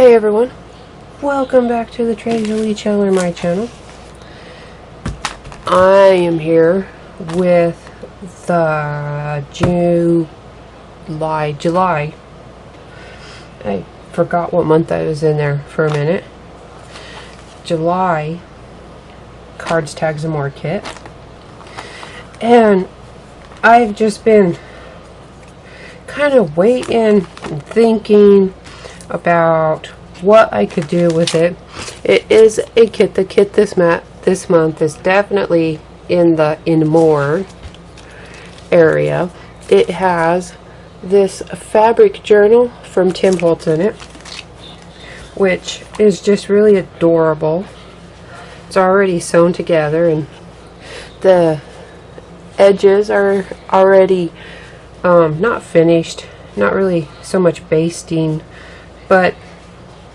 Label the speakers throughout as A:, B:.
A: Hey everyone, welcome back to the Tres Jolie channel, my channel. I am here with the July. I forgot what month I was in there for a minute. July cards, tags, and more kit. And I've just been kind of waiting and thinking about what I could do with it. It is a kit. The kit this month is definitely in the more area. It has this fabric journal from Tim Holtz in it, which is just really adorable. It's already sewn together and the edges are already not finished, not really so much basting, but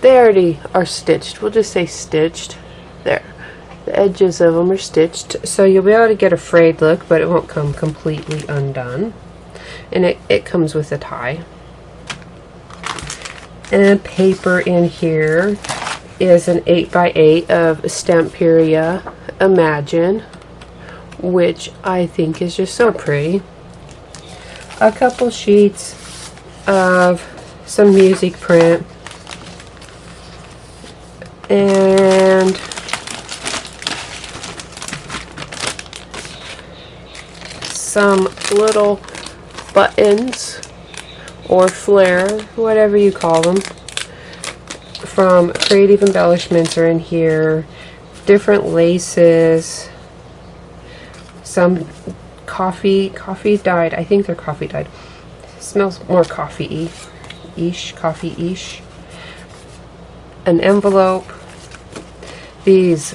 A: they already are stitched. We'll just say stitched. There. The edges of them are stitched. So you'll be able to get a frayed look, but it won't come completely undone. And it comes with a tie. And paper in here is an 8x8 of Stamperia Imagine, which I think is just so pretty. A couple sheets of some music print, and some little buttons or flare, whatever you call them, from Creative Embellishments are in here. Different laces, some coffee dyed. I think they're coffee dyed. Smells more coffee-ish. An envelope, these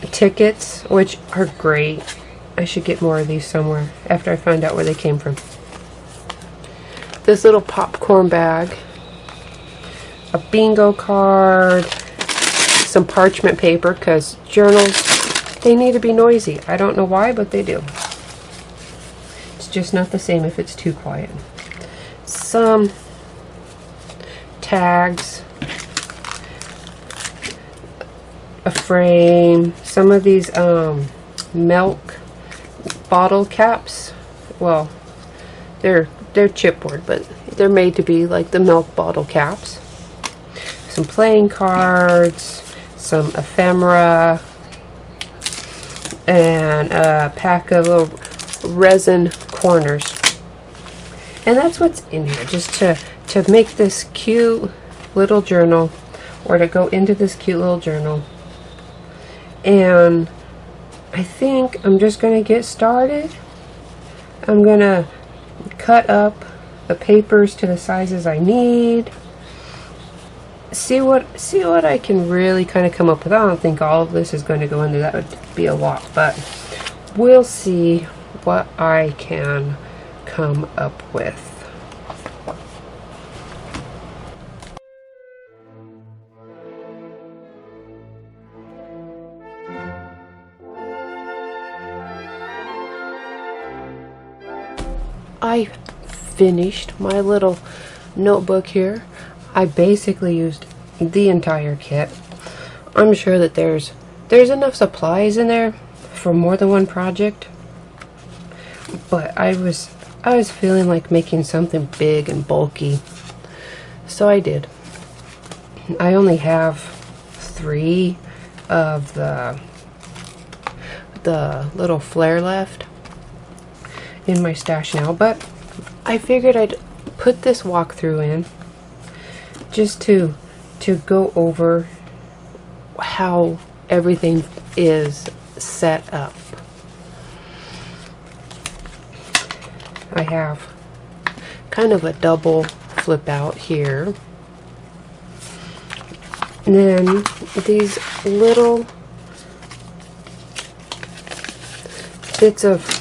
A: tickets, which are great. I should get more of these somewhere after I find out where they came from. This little popcorn bag, a bingo card, some parchment paper, because journals, they need to be noisy. I don't know why, but they do. It's just not the same if it's too quiet. Some tags, a frame, some of these milk bottle caps. Well, they're chipboard, but they're made to be like the milk bottle caps. Some playing cards, some ephemera, and a pack of little resin corners. And that's what's in here, just to make this cute little journal, or to go into this cute little journal. And I think I'm just going to get started. I'm going to cut up the papers to the sizes I need. See what I can really kind of come up with. I don't think all of this is going to go into that. Would be a lot, but we'll see what I can come up with. I finished my little notebook here. I basically used the entire kit. I'm sure that there's enough supplies in there for more than one project, but I was feeling like making something big and bulky, so I did. I only have 3 of the little flare left in my stash now, but I figured I'd put this walkthrough in just to go over how everything is set up. I have kind of a double flip out here, and then these little bits of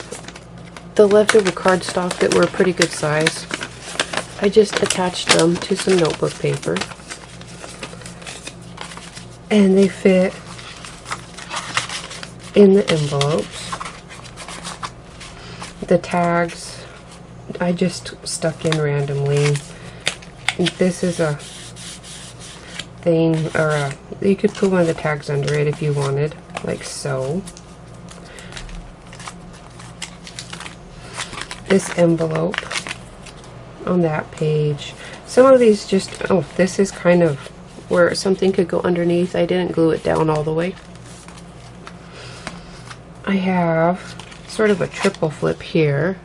A: the leftover cardstock that were a pretty good size. I just attached them to some notebook paper, and they fit in the envelopes. The tags I just stuck in randomly. This is a thing, or you could put one of the tags under it if you wanted, like so. This envelope on that page. Some of these just, oh, this is kind of where something could go underneath. I didn't glue it down all the way. I have sort of a triple flip here.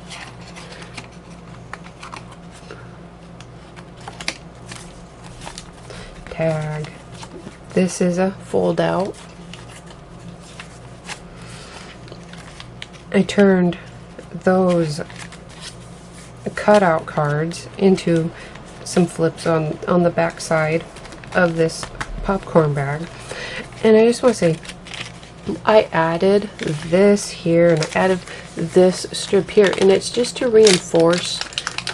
A: Tag. This is a fold out. I turned those cutout cards into some flips on the back side of this popcorn bag. And I just want to say, I added this here and I added this strip here, and it's just to reinforce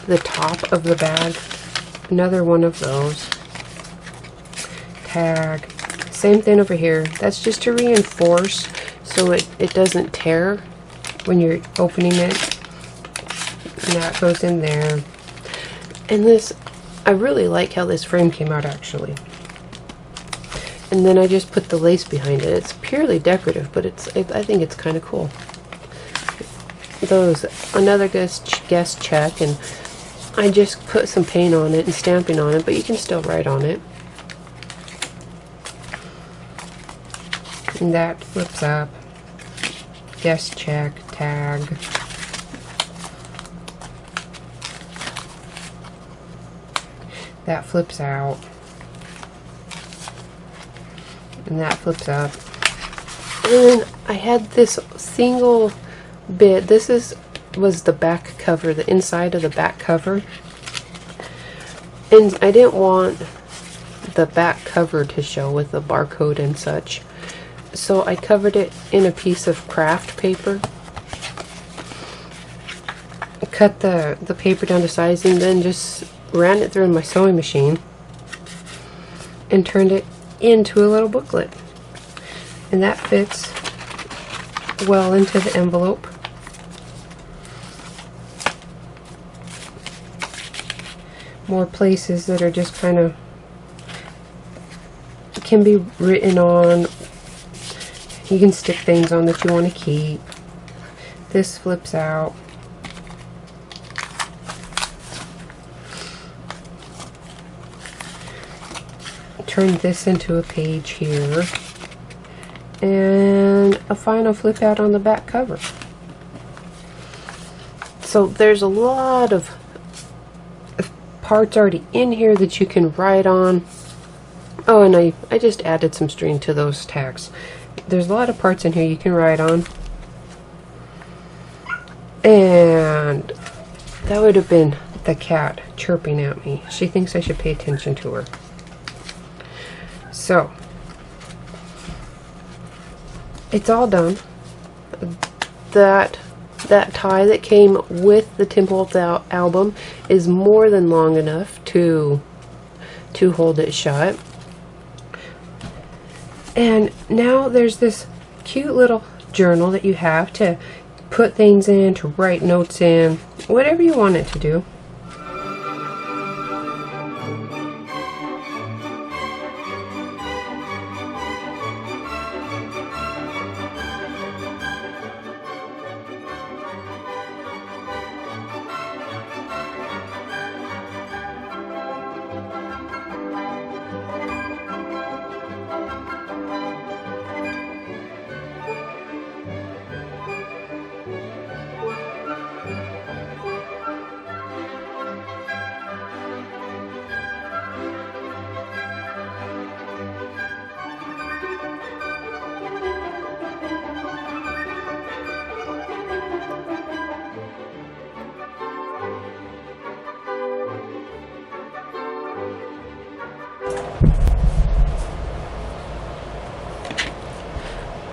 A: the top of the bag. Another one of those. Tag. Same thing over here. That's just to reinforce so it doesn't tear when you're opening it. And that goes in there. And this, I really like how this frame came out actually. And then I just put the lace behind it. It's purely decorative, but I think it's kind of cool. Those, another guest check, and I just put some paint on it and stamping on it, but you can still write on it. And that flips up. Guest check, tag. That flips out. And that flips up. And then I had this single bit. This was the back cover, the inside of the back cover. And I didn't want the back cover to show with the barcode and such. So I covered it in a piece of craft paper. Cut the paper down to size and then just ran it through my sewing machine and turned it into a little booklet. And that fits well into the envelope. More places that are just kind of can be written on. You can stick things on that you want to keep. This flips out. Turn this into a page here. And a final flip out on the back cover. So there's a lot of parts already in here that you can write on. Oh, and I just added some string to those tags. There's a lot of parts in here you can write on. And that would have been the cat chirping at me. She thinks I should pay attention to her. So, it's all done. That tie that came with the Tim Holtz album is more than long enough to hold it shut. And now there's this cute little journal that you have to put things in, to write notes in, whatever you want it to do.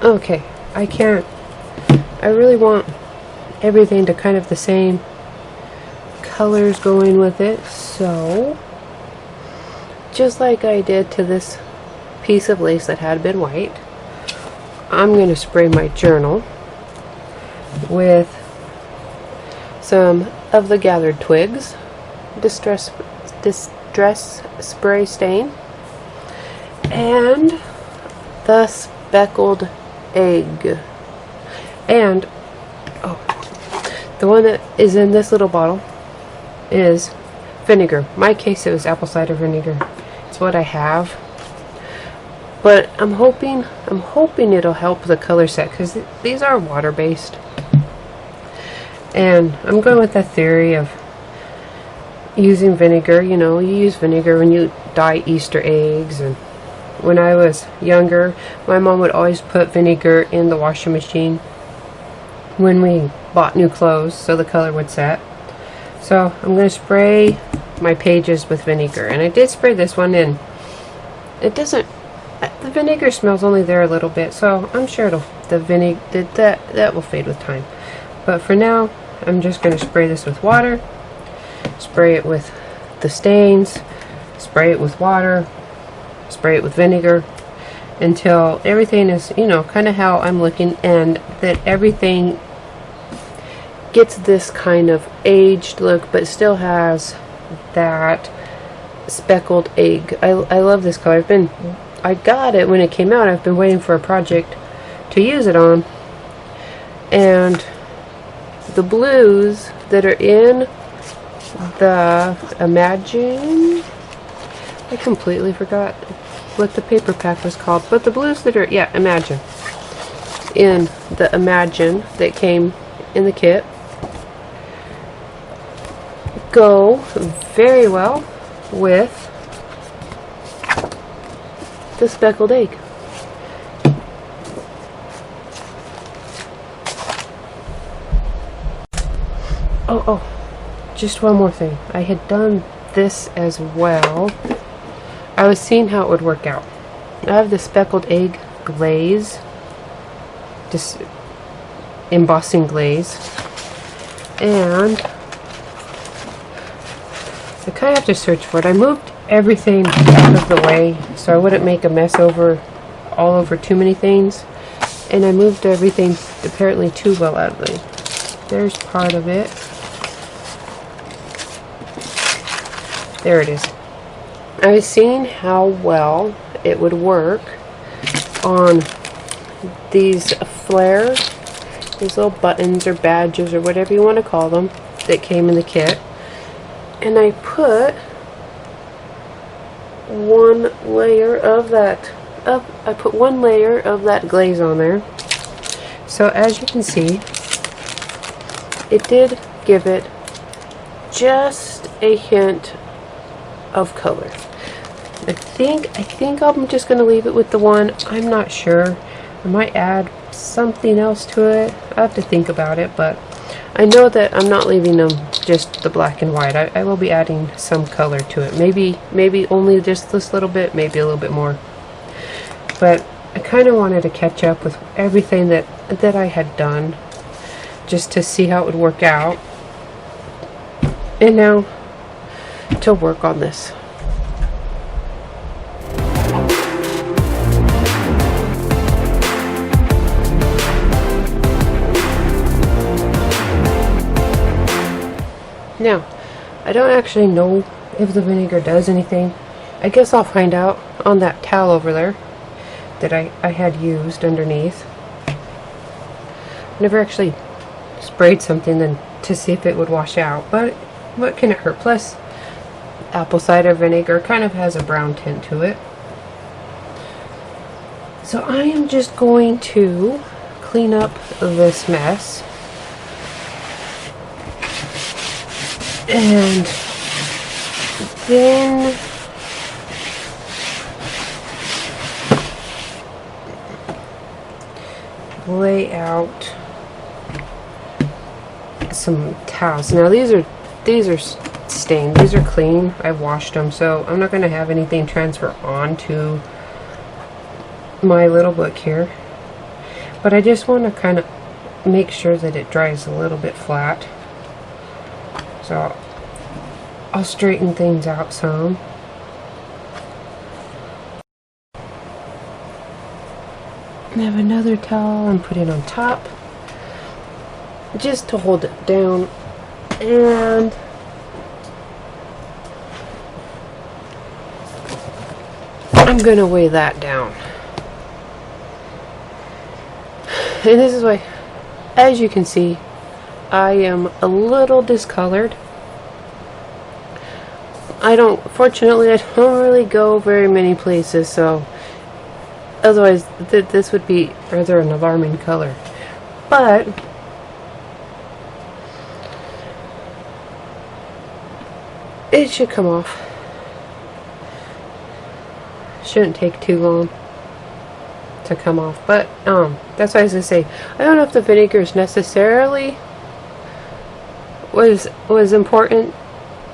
A: Okay, I really want everything to kind of the same colors going with it, so just like I did to this piece of lace that had been white, I'm going to spray my journal with some of the gathered twigs, distress spray stain, and the speckled egg. And the one that is in this little bottle is vinegar. In my case, it was apple cider vinegar. It's what I have. But I'm hoping it'll help the color set, because these are water based. And I'm going with that theory of using vinegar. You know, you use vinegar when you dye Easter eggs. And when I was younger, my mom would always put vinegar in the washing machine when we bought new clothes so the color would set. So I'm going to spray my pages with vinegar. And I did spray this one in. It doesn't, the vinegar smells only there a little bit, so I'm sure that will fade with time. But for now, I'm just going to spray this with water, spray it with the stains, spray it with water, spray it with vinegar, until everything is, you know, kind of how I'm looking, and that everything gets this kind of aged look, but still has that speckled egg. I love this color. I got it when it came out. I've been waiting for a project to use it on, and the blues that are in the Imagine, I completely forgot what the paper pack was called, but the blues that are, yeah, Imagine, in the Imagine that came in the kit go very well with the speckled egg. Oh, just one more thing. I had done this as well. I was seeing how it would work out. I have the speckled egg glaze, just embossing glaze, and I kind of have to search for it. I moved everything out of the way so I wouldn't make a mess all over too many things, and I moved everything apparently too well out of the way. There's part of it. There it is. I was seeing how well it would work on these flares, these little buttons or badges or whatever you want to call them that came in the kit, and I put one layer of that glaze on there. So as you can see, it did give it just a hint of color. I think I'm just going to leave it with the one. I'm not sure. I might add something else to it. I have to think about it, but I know that I'm not leaving them just the black and white. I will be adding some color to it. Maybe only just this little bit, maybe a little bit more. But I kind of wanted to catch up with everything that I had done, just to see how it would work out. And now to work on this. Now, I don't actually know if the vinegar does anything. I guess I'll find out on that towel over there that I had used underneath. Never actually sprayed something then to see if it would wash out, but what can it hurt? Plus, apple cider vinegar kind of has a brown tint to it. So I am just going to clean up this mess. And then lay out some towels. Now these are stained. These are clean. I washed them, so I'm not going to have anything transfer onto my little book here. But I just want to kind of make sure that it dries a little bit flat. So I'll straighten things out some. And I have another towel and put it on top just to hold it down, and I'm gonna weigh that down. And this is why, as you can see, I am a little discolored. Fortunately, I don't really go very many places, so otherwise this would be rather an alarming color. But it should come off. Shouldn't take too long to come off. But that's why I was gonna say, I don't know if the vinegar is necessarily was important.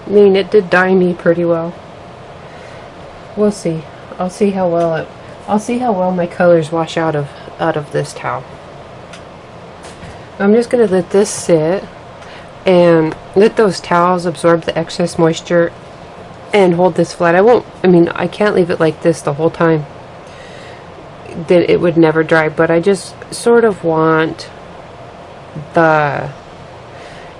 A: I mean, it did dye me pretty well. We'll see. I'll see how well my colors wash out of this towel. I'm just gonna let this sit and let those towels absorb the excess moisture and hold this flat. I can't leave it like this the whole time. Then it would never dry, but I just sort of want the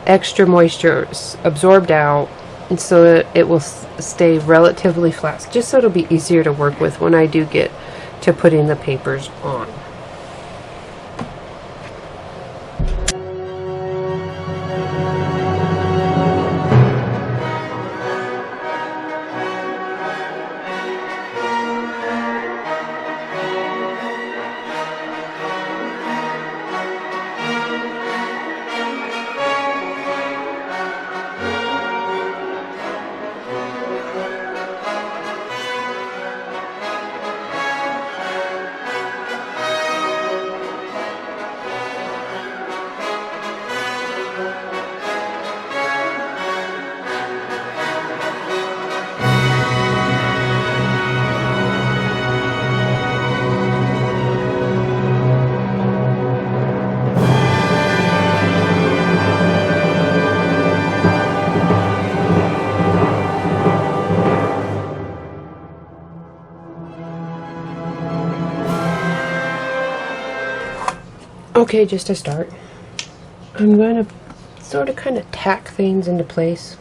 A: extra moisture absorbed out, and so that it will stay relatively flat, just so it'll be easier to work with when I do get to putting the papers on. Okay, just to start, I'm going to sort of kind of tack things into place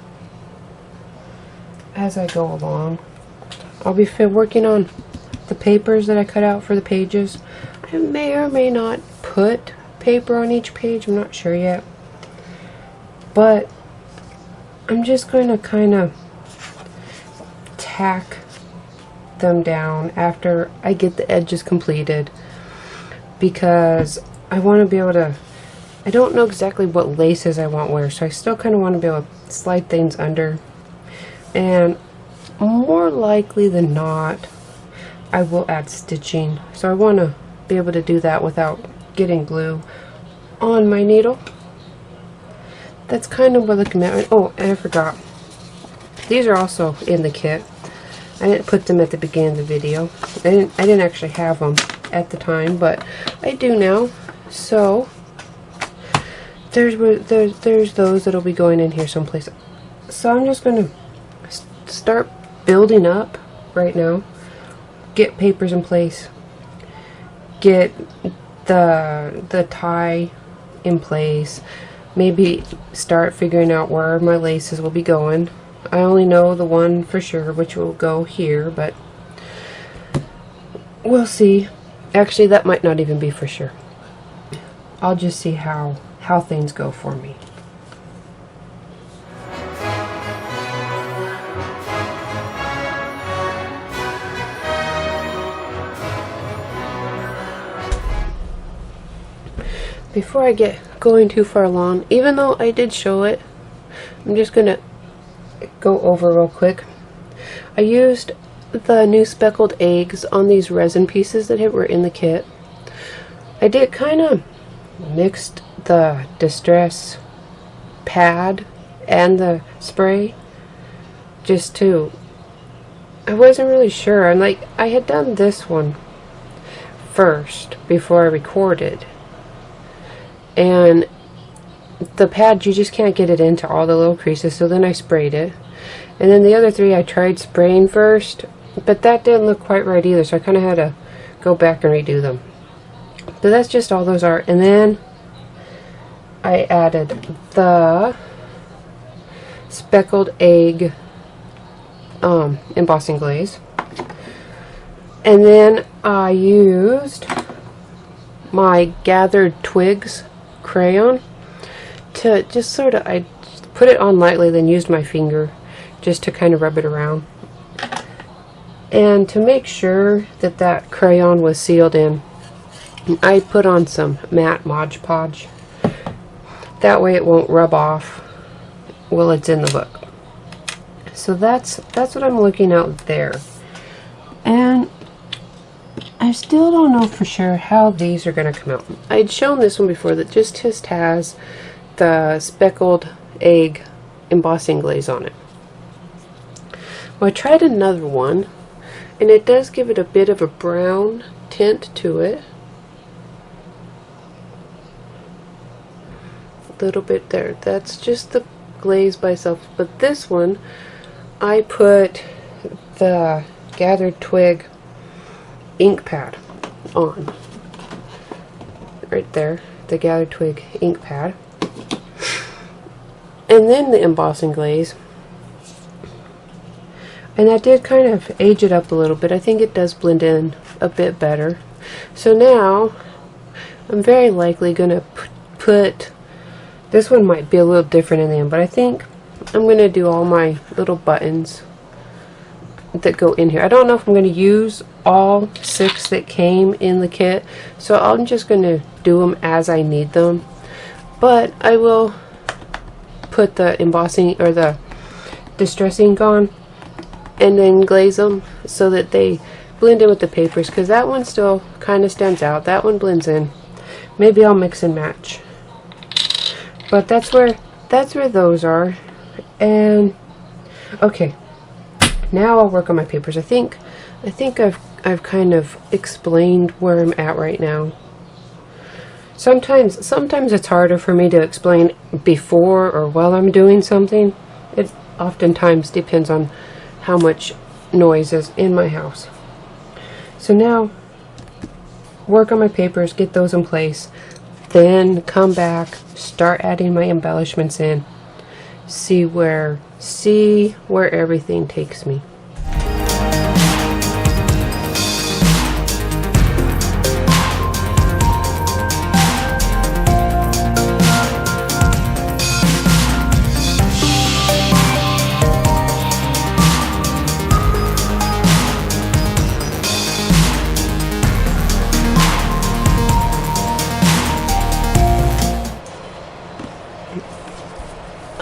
A: as I go along. I'll be working on the papers that I cut out for the pages. I may or may not put paper on each page, I'm not sure yet. But I'm just going to kind of tack them down after I get the edges completed, because I want to be able to, I don't know exactly what laces I want where, so I still kind of want to be able to slide things under. And more likely than not, I will add stitching. So I want to be able to do that without getting glue on my needle. That's kind of what the commitment. Oh, and I forgot. These are also in the kit. I didn't put them at the beginning of the video. I didn't actually have them at the time, but I do now. So there's those that'll be going in here someplace. So I'm just going to start building up right now. Get papers in place. Get the tie in place. Maybe start figuring out where my laces will be going. I only know the one for sure, which will go here, but we'll see. Actually, that might not even be for sure. I'll just see how things go for me. Before I get going too far along, even though I did show it, I'm just gonna go over real quick. I used the new speckled eggs on these resin pieces that were in the kit. I did kind of mixed the distress pad and the spray just to, I wasn't really sure. And like, I had done this one first before I recorded, and the pad, you just can't get it into all the little creases, so then I sprayed it. And then the other three I tried spraying first, but that didn't look quite right either, so I kind of had to go back and redo them. So that's just all those are. And then I added the speckled egg embossing glaze. And then I used my Gathered Twigs crayon to just sort of, I put it on lightly, then used my finger just to kind of rub it around. And to make sure that that crayon was sealed in, I put on some matte Mod Podge. That way it won't rub off while it's in the book. So that's what I'm looking at there. And I still don't know for sure how these are going to come out. I'd shown this one before that just has the speckled egg embossing glaze on it. Well, I tried another one, and it does give it a bit of a brown tint to it. A little bit there. That's just the glaze by itself. But this one, I put the Gathered Twig ink pad on. Right there. The Gathered Twig ink pad. And then the embossing glaze. And I did kind of age it up a little bit. I think it does blend in a bit better. So now, I'm very likely going to put, this one might be a little different in the end, but I think I'm going to do all my little buttons that go in here. I don't know if I'm going to use all 6 that came in the kit, so I'm just going to do them as I need them. But I will put the embossing or the distress ink on and then glaze them so that they blend in with the papers, because that one still kind of stands out. That one blends in. Maybe I'll mix and match. But that's where those are. And okay, now I'll work on my papers. I think I've kind of explained where I'm at right now. Sometimes it's harder for me to explain before or while I'm doing something. It oftentimes depends on how much noise is in my house. So now, work on my papers, get those in place, then come back, start adding my embellishments in, see where everything takes me.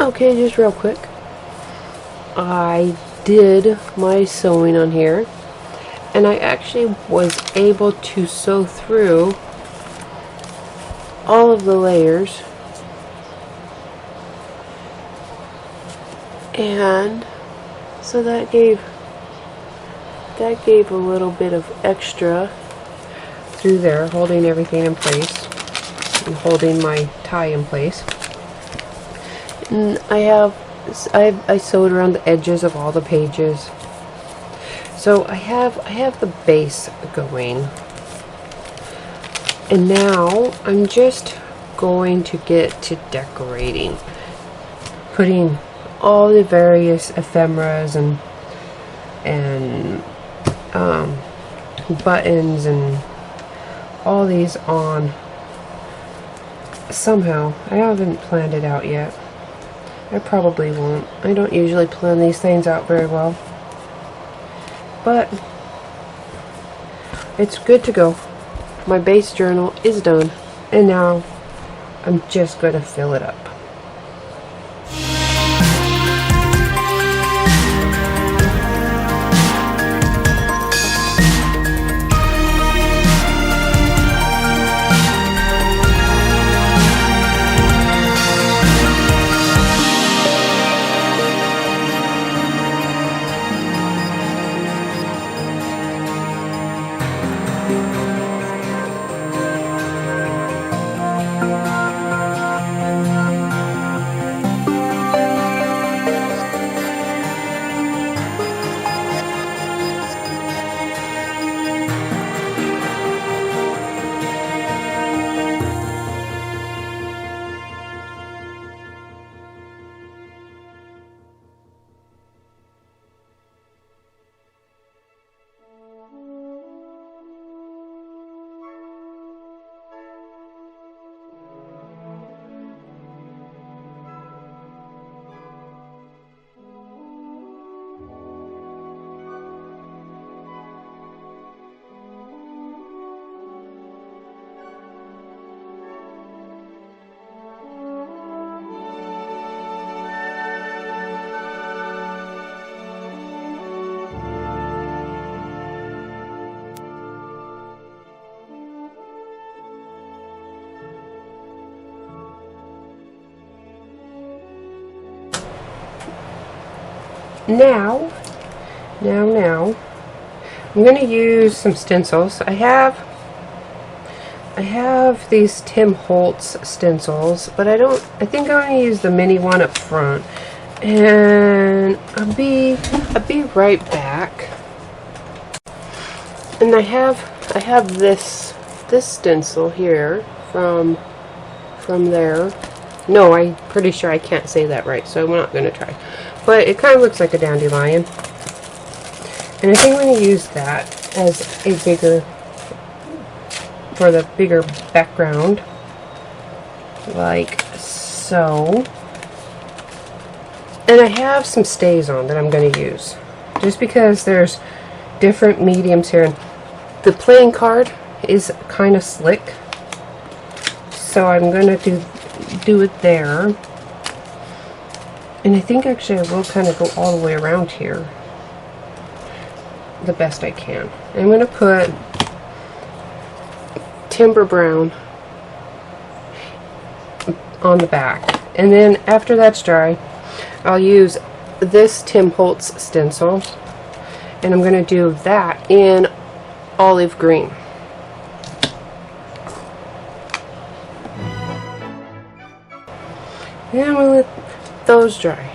A: Okay, just real quick, I did my sewing on here, and I actually was able to sew through all of the layers, and so that gave a little bit of extra through there, holding everything in place and holding my tie in place. And I sewed around the edges of all the pages. So I have the base going. And now I'm just going to get to decorating. Putting all the various ephemeras and buttons and all these on. Somehow, I haven't planned it out yet. I probably won't. I don't usually plan these things out very well. But it's good to go. My base journal is done. And now I'm just going to fill it up. now, I'm going to use some stencils. I have these Tim Holtz stencils, but I think I'm going to use the mini one up front. And I'll be right back. And I have this stencil here from there. No, I'm pretty sure I can't say that right, so I'm not going to try. But it kind of looks like a dandelion. And I think I'm going to use that as for the bigger background. Like so. And I have some stays on that I'm going to use. Just because there's different mediums here. And the playing card is kind of slick. So I'm going to do it there. And I think actually I will kind of go all the way around here. The best I can. I'm going to put Timber Brown on the back. And then after that's dry, I'll use this Tim Holtz stencil. And I'm going to do that in olive green. And I'm going to let those dry.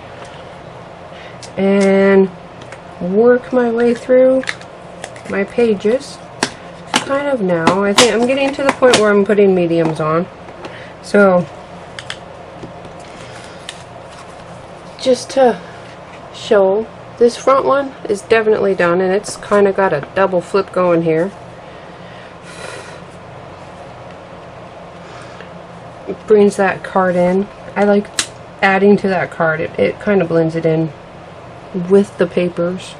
A: And work my way through my pages. Kind of now. I think I'm getting to the point where I'm putting mediums on. So, just to show, this front one is definitely done, and it's kind of got a double flip going here. It brings that card in. I like adding to that card. It kind of blends it in with the papers,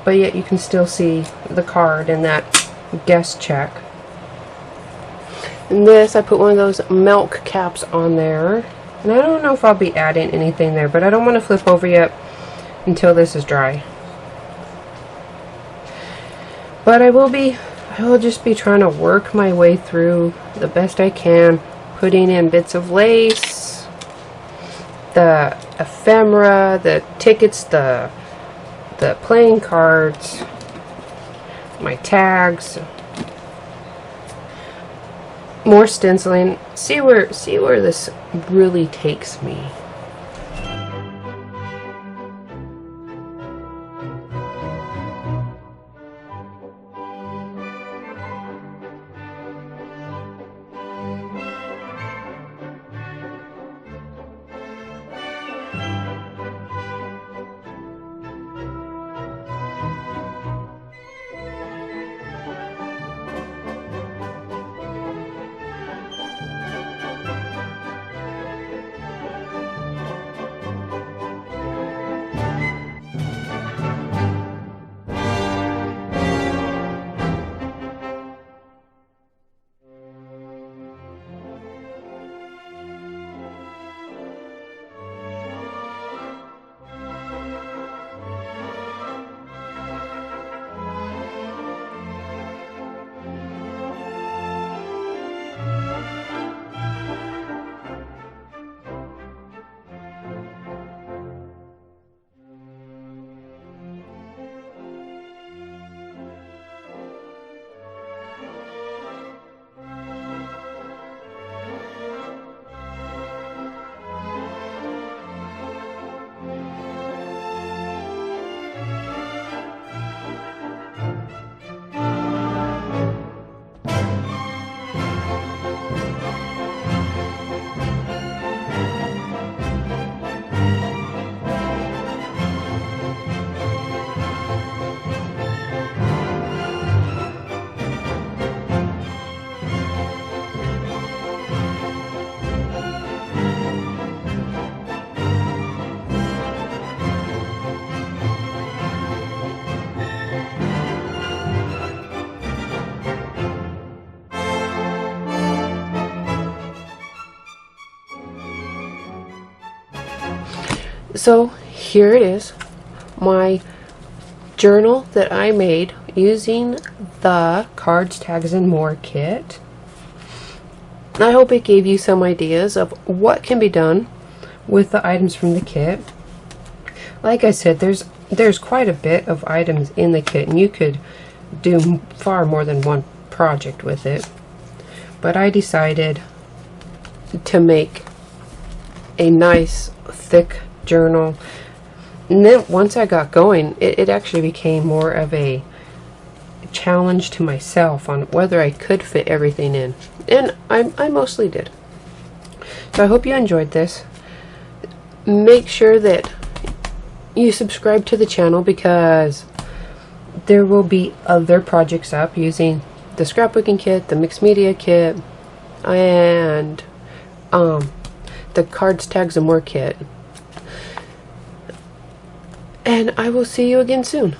A: but yet you can still see the card and that guest check. And this, I put one of those milk caps on there, and I don't know if I'll be adding anything there, but I don't want to flip over yet until this is dry. But I will just be trying to work my way through the best I can, putting in bits of lace, the ephemera, the tickets, the playing cards, my tags, more stenciling. See where this really takes me. So here it is, my journal that I made using the Cards, Tags, and More kit. I hope it gave you some ideas of what can be done with the items from the kit. like I said, there's quite a bit of items in the kit, and you could do far more than one project with it. But I decided to make a nice thick journal, and then once I got going, it actually became more of a challenge to myself on whether I could fit everything in, and I mostly did. So I hope you enjoyed this. Make sure that you subscribe to the channel, because there will be other projects up using the scrapbooking kit, the mixed media kit, and the cards, tags, and more kit. And I will see you again soon.